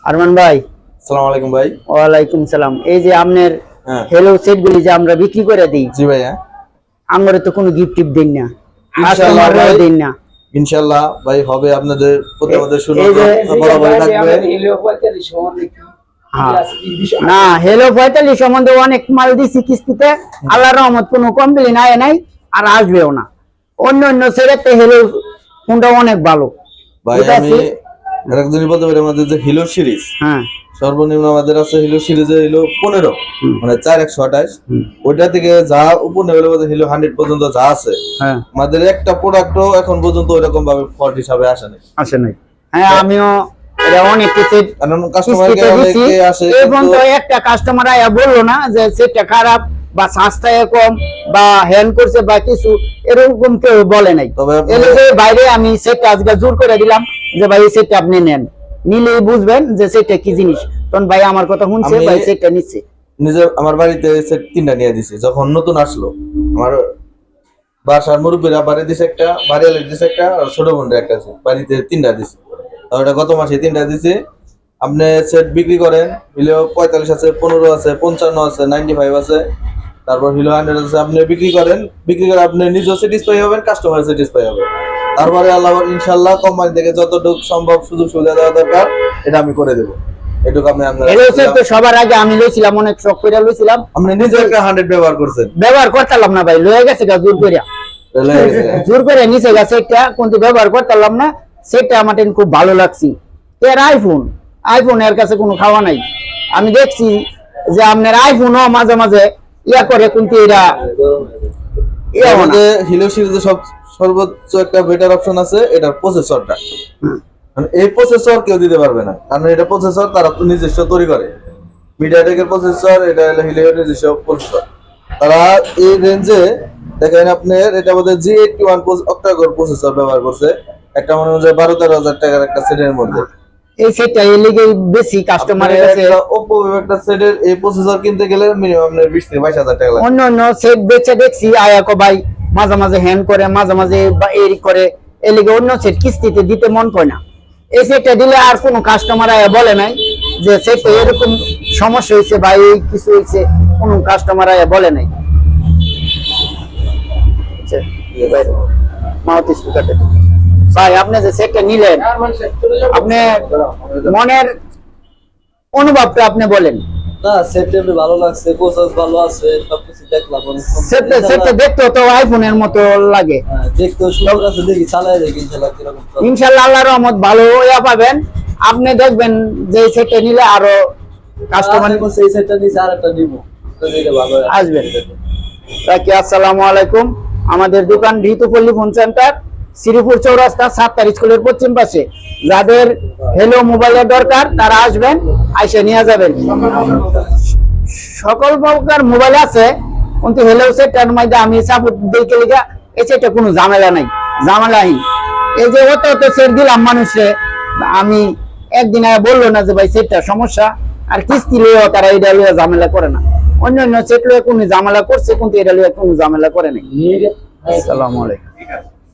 আরমান ভাই, আসসালামু আলাইকুম ভাই। ওয়ালাইকুম সালাম। এই যে আপনার হেলো সেট গুলি যে আমরা বিক্রি করে দিই, জি ভাইয়া, আমরা তো কোনো গিফট টিপ দেই না, ইনশাআল্লাহ ভাই, দেই না। ইনশাআল্লাহ ভাই হবে, আপনাদের প্রতি আমাদের এই যে বরাবর থাকবে। না, হেলো 45 সম্বন্ধে অনেক মাল দিছি কিস্তিতে, আল্লাহর রহমত কোনো কমপ্লেইন আয় নাই আর আসবেও না। অন্য অন্য সেটে হেলো ফোনটা অনেক ভালো ভাই। আমি আরেকজনই বলতে পারি, আমাদের যে হিলো সিরিজ, হ্যাঁ, সর্বনিম্ন আমাদের আছে হিলো সিরিজে হিলো 15, মানে 4128, ওইটা থেকে যা উপর লেভেলের মধ্যে হিলো 100 পর্যন্ত যা আছে, হ্যাঁ, আমাদের একটা প্রোডাক্টও এখন পর্যন্ত ওইরকম ভাবে ফল্ট হিসাবে আসে নাই। হ্যাঁ, আমিও এটা অনেক সেট কারণ কাস্টমারকে অনেকে আসে, এবং তো একটা কাস্টমার আয়া বললো না যে সেটটা খারাপ বা সস্তায় কম বা হ্যান্ড করছে বা কিছু, এরকম কেউ বলে নাই। তবে বাইরে আমি সেটটা আজকে জোর করে দিলাম যে ভাই এই সেটটা আপনি নেন, নিলেই বুঝবেন যে সেটটা কি জিনিস। তখন ভাই আমার কথা শুনছে, ভাই সেটটা নিচ্ছে। নিজে আমার বাড়িতে সেট 3টা নিয়ে দিছে যখন নতুন আসলো। আমার বাসার মুরব্বীরা বাড়ি দিছে একটা, বাড়িয়ালের দিছে একটা, আর ছোট বোনের একটা আছে, বাড়িতে 3টা দিছে। তো এটা গত মাসে 3টা দিছে। আপনি সেট বিক্রি করেন, হিলো 45 আছে, 15 আছে, 55 আছে, 95 আছে, তারপর হিলো 100 আছে। আপনি বিক্রি করে আপনি নিজেও স্যাটিসফাই হবেন, কাস্টমার স্যাটিসফাই হবে। তারপরে আল্লাহ ইনশাআল্লাহ কোম্পানি থেকে যতটুকু সম্ভব সুযোগ সুবিধা দেওয়া দরকার এটা আমি করে দেব। এটুকু আমি সবার আগে আমি লইছিলাম, অনেক শখ করে লইছিলাম। আপনি নিজে একটা 100 ব্যবহার করছেন, ব্যবহার করতাম না ভাই, লয়ে গেছে জোর করে, জোর করে নিচে গেছে একটা, কিন্তু ব্যবহার করতাম না। সেটা আমার খুব ভালো লাগছে। এর আইফোন এর কাছে কোনো খাওয়া নাই। আমি দেখছি যে আপনার আইফোনও মাঝে মাঝে ইয়া করে, কিন্তু এরা হিলো সিরিজে সর্বোচ্চ একটা বেটার অপশন আছে, এটার প্রসেসরটা। মানে এই প্রসেসর কেউ দিতে পারবে না, কারণ এটা প্রসেসর তারা নিজস্ব তৈরি করে। মিডিয়াটেকের প্রসেসর, এটা হলো হিলিওর নিজস্ব প্রসেসর। তারা এই রেঞ্জে দেখেন আপনার এটা বোধহয় G81 অক্টাকোর প্রসেসর ব্যবহার করছে, একটা মনে হয় 12-13 হাজার টাকার একটা সেটের মধ্যে। এই সেটটা এর লিগে বেশি কাস্টমারের কাছে। Oppo একটা সেটের এই প্রসেসর কিনতে গেলে মিনিমাম আপনার 20 থেকে 22 হাজার টাকা লাগে। অন্য অন্য সেট বেচে দেখছি আয়াকো ভাই মাঝে মাঝে হ্যান্ড করে, মাঝে মাঝে এরি করে, এর লিগে অন্য সেট কিস্তিতে দিতে মন করে না। এই সেটটা দিলে আর কোনো কাস্টমার আয়া বলে নাই যে সেটটা এরকম সমস্যা হয়েছে বা এই কিছু হয়েছে, কোনো কাস্টমার আয়া বলে নাই। মাউথ স্পিকারটা ভাই, আপনি যে সেটটা নিলেন, আপনি মনের অনুভবটা আপনি বলেন। না, সেটটা ভালো লাগছে, প্রসেস ভালো আছে, সবকিছু দেখলাম। সেটটা দেখতে তো আইফোনের মতো লাগে, দেখতে সুন্দর আছে। দেখি চালায় দেখি ইনশাআল্লাহ কিরকম চলে। ইনশাআল্লাহ আল্লাহর রহমত ভালো ইয়া পাবেন। আপনি দেখবেন যে সেটটা নিলে আরো কাস্টমার সেই সেটটা নিচে আরেকটা নিব, তো এটা ভালো আসবেন। তাকি আসসালামু আলাইকুম। আমাদের দোকান ভিতুপল্লী ফোন সেন্টার, শ্রীপুর চৌরাস্তা 7 স্কুলের পশ্চিম পাশে। যাদের হেলো মোবাইলের দরকার তারা আসবেন, আইসা নিয়ে যাবেন। সকল প্রকার মোবাইল আছে, কিন্তু হেলো সেটটার মধ্যে আমি সাপোর্ট দিতে লিগা এই সেটটা কোনো ঝামেলা নাই, ঝামেলাহীন। এই যে অত সেট দিলাম মানুষে, আমি একদিন আগে বললো না যে ভাই সেটটা সমস্যা, আর কিস্তি লইয়া তারা এটা লইয়া ঝামেলা করে না। অন্য অন্য সেট লইয়া কোনো ঝামেলা করছে, কিন্তু এটা লইয়া কোনো ঝামেলা করে নাই। আসসালামু আলাইকুম।